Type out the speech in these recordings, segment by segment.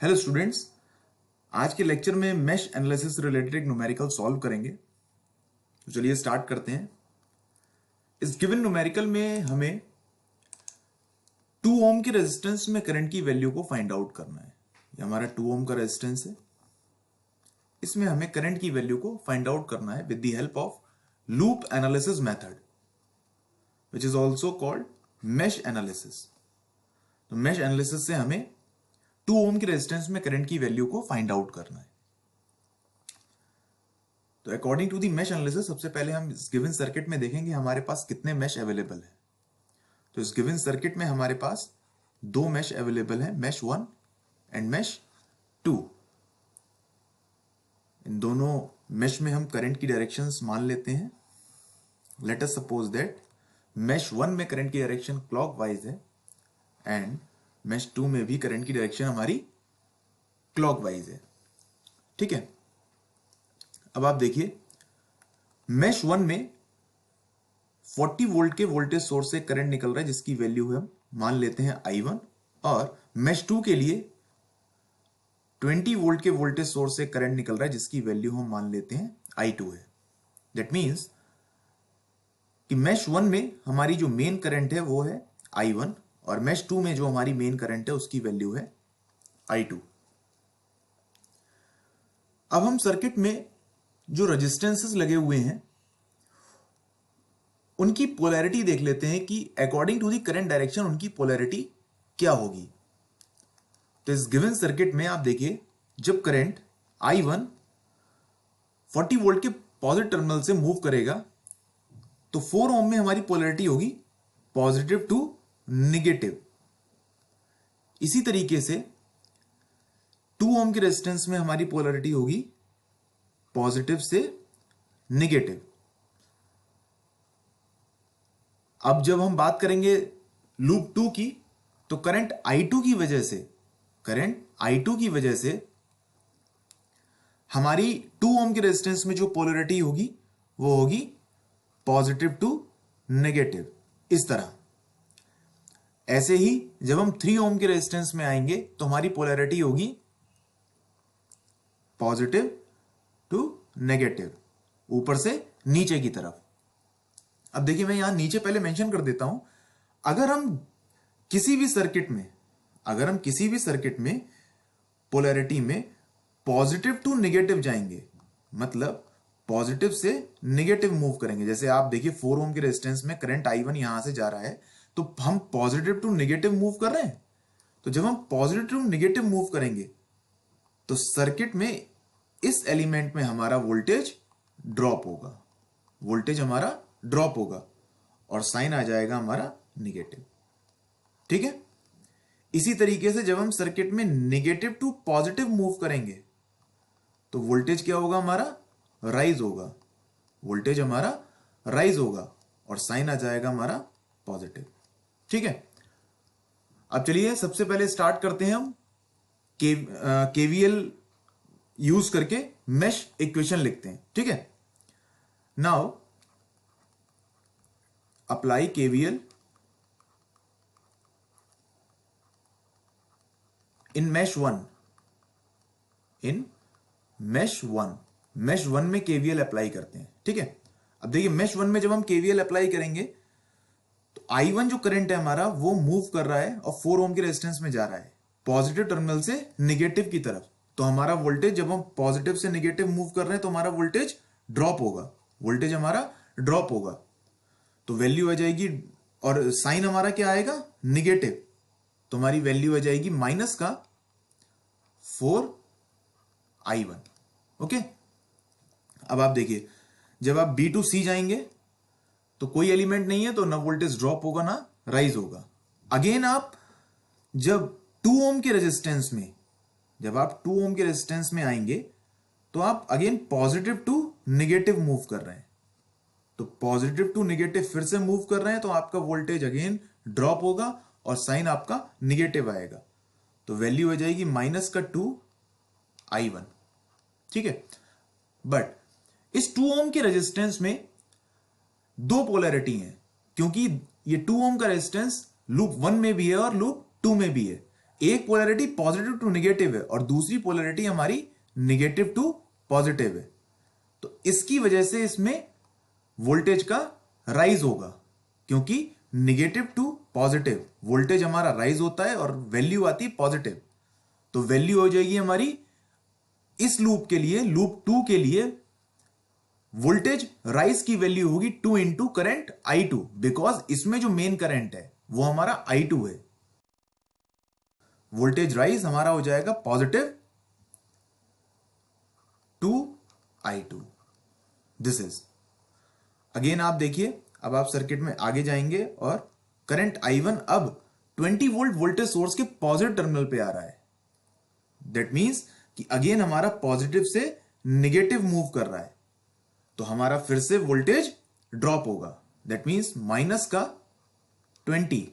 Hello students, आज के lecture में मेश एनालिसिस रिलेटेड एक न्यूमेरिकल सॉल्व करेंगे। तो चलिए स्टार्ट करते हैं। इस गिवन न्यूमेरिकल में हमें 2 ओम के रेजिस्टेंस में करंट की वैल्यू को फाइंड आउट करना है। ये हमारा 2 ओम का रेजिस्टेंस है, इसमें हमें करंट की वैल्यू को फाइंड आउट करना है with the help of loop analysis method, which is also called mesh analysis. तो मेश एनालिसिस से हमें 2 ओम के रेजिस्टेंस में करंट की वैल्यू को फाइंड आउट करना है। तो according to the mesh analysis सबसे पहले हम इस गिवन सर्किट में देखेंगे हमारे पास कितने मेश अवेलेबल है। तो इस गिवन सर्किट में हमारे पास 2 मेश अवेलेबल है, मेश 1 एंड मेश 2। इन दोनों मेश में हम करंट की डायरेक्शंस मान लेते हैं। Let us suppose that mesh 1 में करंट की डायरेक्शन क्लॉकवाइज है एंड मेश 2 में भी करंट की डायरेक्शन हमारी क्लॉकवाइज है। ठीक है, अब आप देखिए मेश 1 में 40 वोल्ट के वोल्टेज सोर्स से करंट निकल रहा है जिसकी वैल्यू हम मान लेते हैं I1, और मेश 2 के लिए 20 वोल्ट के वोल्टेज सोर्स से करंट निकल रहा है जिसकी वैल्यू हम मान लेते हैं I2 है। दैट मींस कि मेश 1 में हमारी जो मेन करंट है वो है I1 और मेश 2 में जो हमारी मेन करंट है उसकी वैल्यू है I2। अब हम सर्किट में जो रेजिस्टेंसेस लगे हुए हैं उनकी पोलैरिटी देख लेते हैं कि according to the current direction उनकी पोलैरिटी क्या होगी। तो इस गिवन सर्किट में आप देखिए जब करंट I1 40 वोल्ट के पॉजिटिव टर्मिनल से मूव करेगा तो 4 ओम में हमारी पोलैरिटी होगी पॉजिटिव टू नेगेटिव। इसी तरीके से 2 ओम के रेजिस्टेंस में हमारी पोलैरिटी होगी पॉजिटिव से नेगेटिव। अब जब हम बात करेंगे लूप 2 की तो करंट I2 की वजह से हमारी 2 ओम के रेजिस्टेंस में जो पोलैरिटी होगी वो होगी पॉजिटिव टू नेगेटिव। इस तरह ऐसे ही जब हम 3 ओम के रेजिस्टेंस में आएंगे तो हमारी पोलैरिटी होगी पॉजिटिव टू नेगेटिव, ऊपर से नीचे की तरफ। अब देखिए मैं यहां नीचे पहले मेंशन कर देता हूं, अगर हम किसी भी सर्किट में पोलैरिटी में पॉजिटिव टू नेगेटिव जाएंगे, मतलब पॉजिटिव से नेगेटिव मूव करेंगे। जैसे आप देखिए 4 ओम के रेजिस्टेंस में करंट I1 यहां से जा रहा है तो हम पॉजिटिव टू नेगेटिव मूव कर रहे हैं। तो जब हम पॉजिटिव टू नेगेटिव मूव करेंगे तो सर्किट में इस एलिमेंट में हमारा वोल्टेज ड्रॉप होगा और साइन आ जाएगा हमारा नेगेटिव। ठीक है, इसी तरीके से जब हम सर्किट में नेगेटिव टू पॉजिटिव मूव करेंगे तो वोल्टेज क्या होगा, हमारा राइज होगा और साइन आ जाएगा हमारा पॉजिटिव। ठीक है, अब चलिए सबसे पहले स्टार्ट करते हैं हम केवीएल यूज करके मेश इक्वेशन लिखते हैं। ठीक है, नाउ अप्लाई केवीएल इन मेश 1। मेश 1 में केवीएल अप्लाई करते हैं। ठीक है, अब देखिए मेश 1 में जब हम केवीएल अप्लाई करेंगे तो I1 जो करंट है हमारा वो मूव कर रहा है और 4 ओम के रेजिस्टेंस में जा रहा है पॉजिटिव टर्मिनल से नेगेटिव की तरफ। तो हमारा वोल्टेज जब हम पॉजिटिव से नेगेटिव मूव कर रहे हैं तो हमारा वोल्टेज ड्रॉप होगा। तो वैल्यू आ जाएगी, और साइन हमारा क्या आएगा, नेगेटिव। तो हमारी वैल्यू आ जाएगी माइनस का 4I1। ओके, अब आप देखिए जब आप B2C जाएंगे तो कोई एलिमेंट नहीं है तो ना वोल्टेज ड्रॉप होगा ना राइज होगा। अगेन आप जब 2 ओम के रेजिस्टेंस में आएंगे तो आप again positive to negative move कर रहे हैं। तो पॉजिटिव टू नेगेटिव फिर से मूव कर रहे हैं तो आपका वोल्टेज अगेन ड्रॉप होगा और साइन आपका नेगेटिव आएगा। तो वैल्यू हो जाएगी माइनस का 2I1। ठीक है, बट इस 2 ओम के रेजिस्टेंस में 2 पोलैरिटी हैं, क्योंकि ये 2 ओम का रेजिस्टेंस लूप 1 में भी है और लूप 2 में भी है। एक पोलैरिटी पॉजिटिव टू नेगेटिव है और दूसरी पोलैरिटी हमारी नेगेटिव टू पॉजिटिव है, तो इसकी वजह से इसमें वोल्टेज का राइज होगा, क्योंकि नेगेटिव टू पॉजिटिव वोल्टेज हमारा राइज होता है और वैल्यू आती है पॉजिटिव। तो वैल्यू हो जाएगी हमारी इस लूप के लिए, लूप 2 के लिए वोल्टेज राइज की वैल्यू होगी 2 इंटू करंट I2, बिकॉज इसमें जो मेन करंट है वो हमारा I2 है। वोल्टेज राइज हमारा हो जाएगा positive 2I2। This is again, आप देखिए अब आप सर्किट में आगे जाएंगे और करंट I1 अब 20 वोल्ट वोल्टेज सोर्स के पॉजिटिव टर्मिनल पे आ रहा है। दैट मींस कि अगेन हमारा पॉजिटिव से नेगेटिव मूव कर रहा है, तो हमारा फिर से वोल्टेज ड्रॉप होगा। दैट मींस माइनस का 20।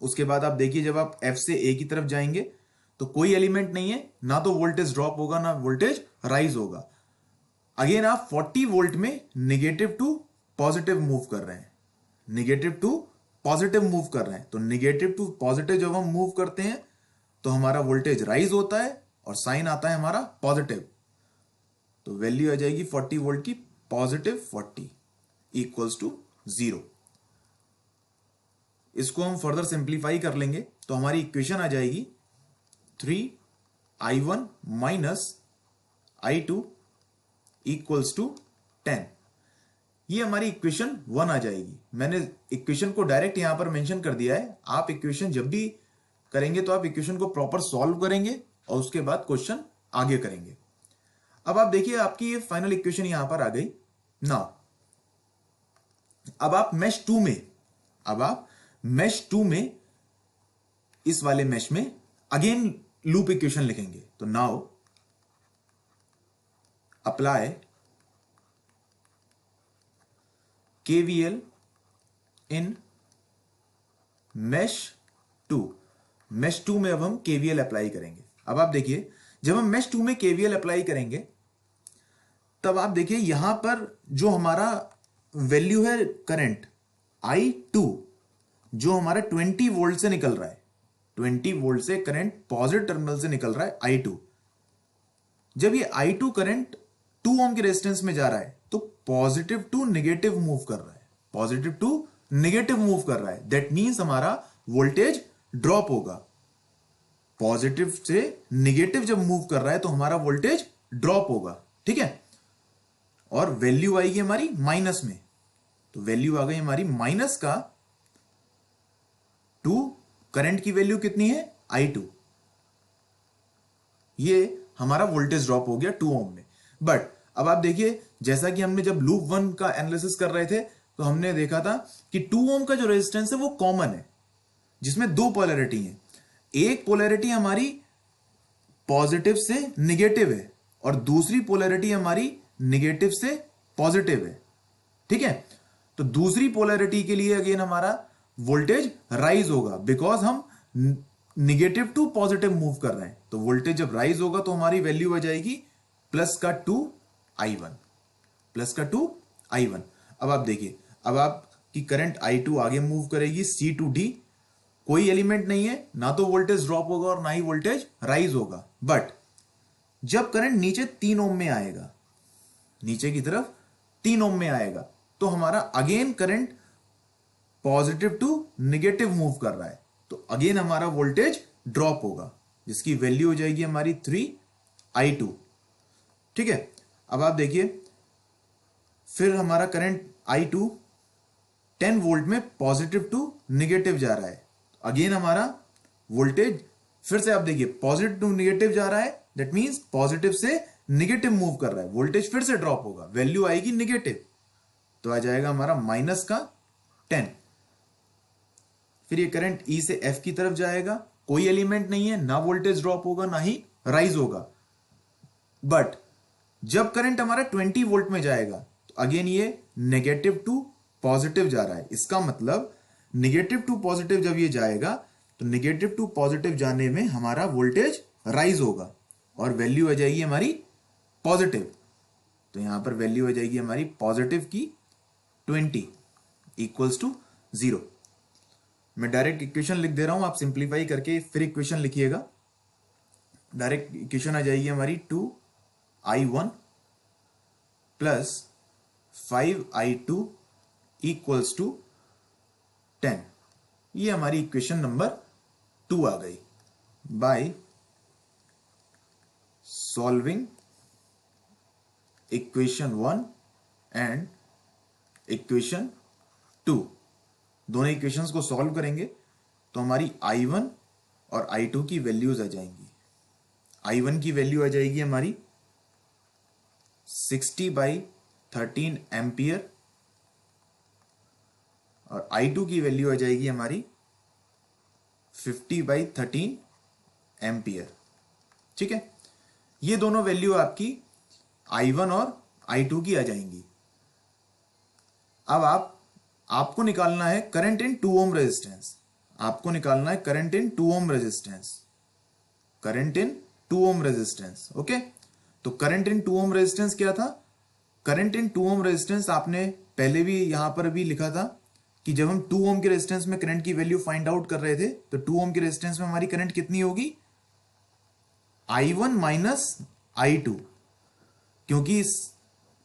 उसके बाद आप देखिए जब आप F से A की तरफ जाएंगे तो कोई एलिमेंट नहीं है, ना तो वोल्टेज ड्रॉप होगा ना वोल्टेज राइज होगा। अगेन आप 40 वोल्ट में नेगेटिव टू पॉजिटिव मूव कर रहे हैं, नेगेटिव टू पॉजिटिव मूव कर रहे हैं। तो नेगेटिव टू पॉजिटिव जब हम मूव करते हैं तो हमारा वोल्टेज राइज होता है और साइन आता है हमारा पॉजिटिव। तो वैल्यू आ जाएगी 40 वोल्ट की पॉजिटिव 40 इक्वल्स टू 0। इसको हम फर्दर सिंप्लीफाई कर लेंगे तो हमारी इक्वेशन आ जाएगी 3I1 minus I2 equals to 10। ये हमारी इक्वेशन 1 आ जाएगी। मैंने इक्वेशन को डायरेक्ट यहां पर मेंशन कर दिया है। आप इक्वेशन जब भी करेंगे तो आप इक्वेशन को प्रॉपर सॉल्व करेंगे और उसके बाद क्वेश्चन आगे करेंगे। अब आप देखिए आपकी ये फाइनल इक्वेशन यहां पर आ गई। नाउ अब आप मेश 2 में इस वाले मेश में अगेन लूप इक्वेशन लिखेंगे। तो नाउ अप्लाई KVL इन मेश 2। मेश 2 में अब हम KVL अप्लाई करेंगे। अब आप देखिए जब हम मेश 2 में KVL अप्लाई करेंगे तब आप देखिए यहां पर जो हमारा वैल्यू है करंट I2 जो हमारा 20 वोल्ट से निकल रहा है, 20 वोल्ट से करंट पॉजिटिव टर्मिनल से निकल रहा है I2। जब ये I2 करंट 2 ओम के रेजिस्टेंस में जा रहा है तो पॉजिटिव टू नेगेटिव मूव कर रहा है, पॉजिटिव टू नेगेटिव मूव कर रहा है। दैट मींस हमारा वोल्टेज ड्रॉप होगा। पॉजिटिव से नेगेटिव जब मूव कर रहा है तो हमारा वोल्टेज ड्रॉप होगा, ठीक है। और वैल्यू आएगी हमारी माइनस में, तो वैल्यू आ गई हमारी माइनस का 2। करंट की वैल्यू कितनी है I2। ये हमारा वोल्टेज ड्रॉप हो गया 2 ओम में। बट अब आप देखिए जैसा कि हमने जब लूप 1 का एनालिसिस कर रहे थे तो हमने देखा था कि 2 ओम का जो रेजिस्टेंस है वो कॉमन है, जिसमें दो पोलैरिटी है। एक पोलैरिटी हमारी पॉजिटिव से नेगेटिव है और दूसरी पोलैरिटी हमारी नेगेटिव से पॉजिटिव है, ठीक है। तो दूसरी पोलैरिटी के लिए अगेन हमारा वोल्टेज राइज होगा, बिकॉज हम नेगेटिव टू पॉजिटिव मूव कर रहे हैं। तो वोल्टेज जब राइज होगा तो हमारी वैल्यू आ जाएगी प्लस का 2I1, प्लस का 2I1। अब आप देखिए अब आपकी करंट I2 आगे मूव करेगी C टू D। कोई एलिमेंट नहीं है, ना तो वोल्टेज ड्रॉप होगा और ना ही वोल्टेज राइज होगा। बट जब करंट नीचे 3 ओम में आएगा, नीचे की तरफ 3 ओम में आएगा, तो हमारा again current positive to negative move कर रहा है, तो अगेन हमारा वोल्टेज ड्रॉप होगा, जिसकी वैल्यू हो जाएगी हमारी 3I2, ठीक है। अब आप देखिए फिर हमारा करंट I2 10 वोल्ट में पॉजिटिव टू नेगेटिव जा रहा है। अगेन हमारा वोल्टेज फिर से आप देखिए पॉजिटिव टू नेगेटिव जा रहा है, दैट मींस पॉजिटिव से नेगेटिव मूव कर रहा है, वोल्टेज फिर से ड्रॉप होगा, वैल्यू आएगी नेगेटिव, तो आ जाएगा हमारा माइनस का 10। फिर ये करंट E से F की तरफ जाएगा, कोई एलिमेंट नहीं है, ना वोल्टेज ड्रॉप होगा ना ही राइज होगा। बट जब करंट हमारा 20 वोल्ट में जाएगा तो अगेन ये नेगेटिव टू पॉजिटिव जा रहा है। इसका मतलब नेगेटिव टू पॉजिटिव जब ये जाएगा तो नेगेटिव टू पॉजिटिव जाने में हमारा वोल्टेज राइज होगा और वैल्यू आ जाएगी हमारी पॉजिटिव। तो यहां पर वैल्यू आ जाएगी हमारी पॉजिटिव की 20 इक्वल्स टू 0। मैं डायरेक्ट इक्वेशन लिख दे रहा हूं, आप सिंप्लीफाई करके फिर इक्वेशन लिखिएगा। डायरेक्ट इक्वेशन आ जाएगी हमारी 2i1 plus 5i2 equals to 10। ये हमारी इक्वेशन नंबर 2 आ गई। By solving equation 1 and equation 2, दोनों इक्वेशंस को सॉल्व करेंगे तो हमारी i1 और i2 की वैल्यूज आ जाएंगी। i1 की वैल्यू आ जाएगी हमारी 60/13 एम्पियर और i2 की वैल्यू आ जाएगी हमारी 50/13 एम्पियर। ठीक है, ये दोनों वैल्यू आपकी i1 और i2 की आ जाएंगी। अब आपको निकालना है करंट इन 2 ओम रेजिस्टेंस। आपको निकालना है current in 2 ohm resistance, current in 2 ohm resistance. Okay, तो करंट इन 2 ओम रेजिस्टेंस क्या था? करंट इन 2 ओम रेजिस्टेंस आपने पहले भी यहां पर भी लिखा था कि जब हम 2 ओम के रेजिस्टेंस में करंट की वैल्यू फाइंड आउट कर रहे थे तो 2 ओम के रेजिस्टेंस में हमारी करंट कितनी होगी? i1 माइनस i2, क्योंकि इस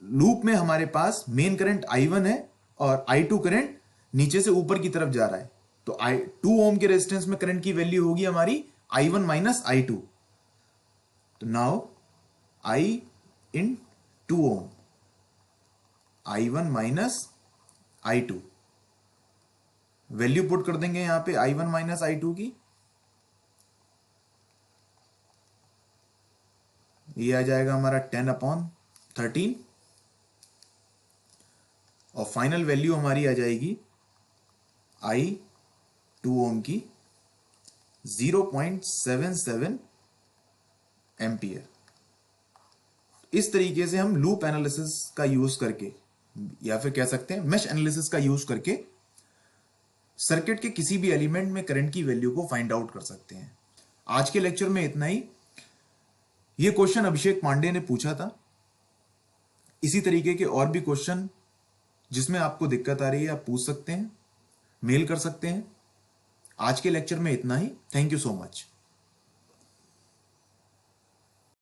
लूप में हमारे पास मेन करंट i1 है और i2 करंट नीचे से ऊपर की तरफ जा रहा है, तो 2 ओम के रेजिस्टेंस में करंट की वैल्यू होगी हमारी i1 माइनस i2। तो now i in 2 ohm, i1 minus i2, value put कर देंगे यहां पे i1 माइनस i2 की। ये आ जाएगा हमारा 10/13 और फाइनल वैल्यू हमारी आ जाएगी i 2 ओम की 0.77 एम्पियर। इस तरीके से हम लूप एनालिसिस का यूज करके या फिर कह सकते हैं मेश एनालिसिस का यूज करके सर्किट के किसी भी एलिमेंट में करंट की वैल्यू को फाइंड आउट कर सकते हैं। आज के लेक्चर में इतना ही। यह क्वेश्चन अभिषेक पांडे ने पूछा था। इसी तरीके के और भी क्वेश्चन जिसमें आपको दिक्कत आ रही है आप पूछ सकते हैं, मेल कर सकते हैं। आज के लेक्चर में इतना ही। Thank you so much.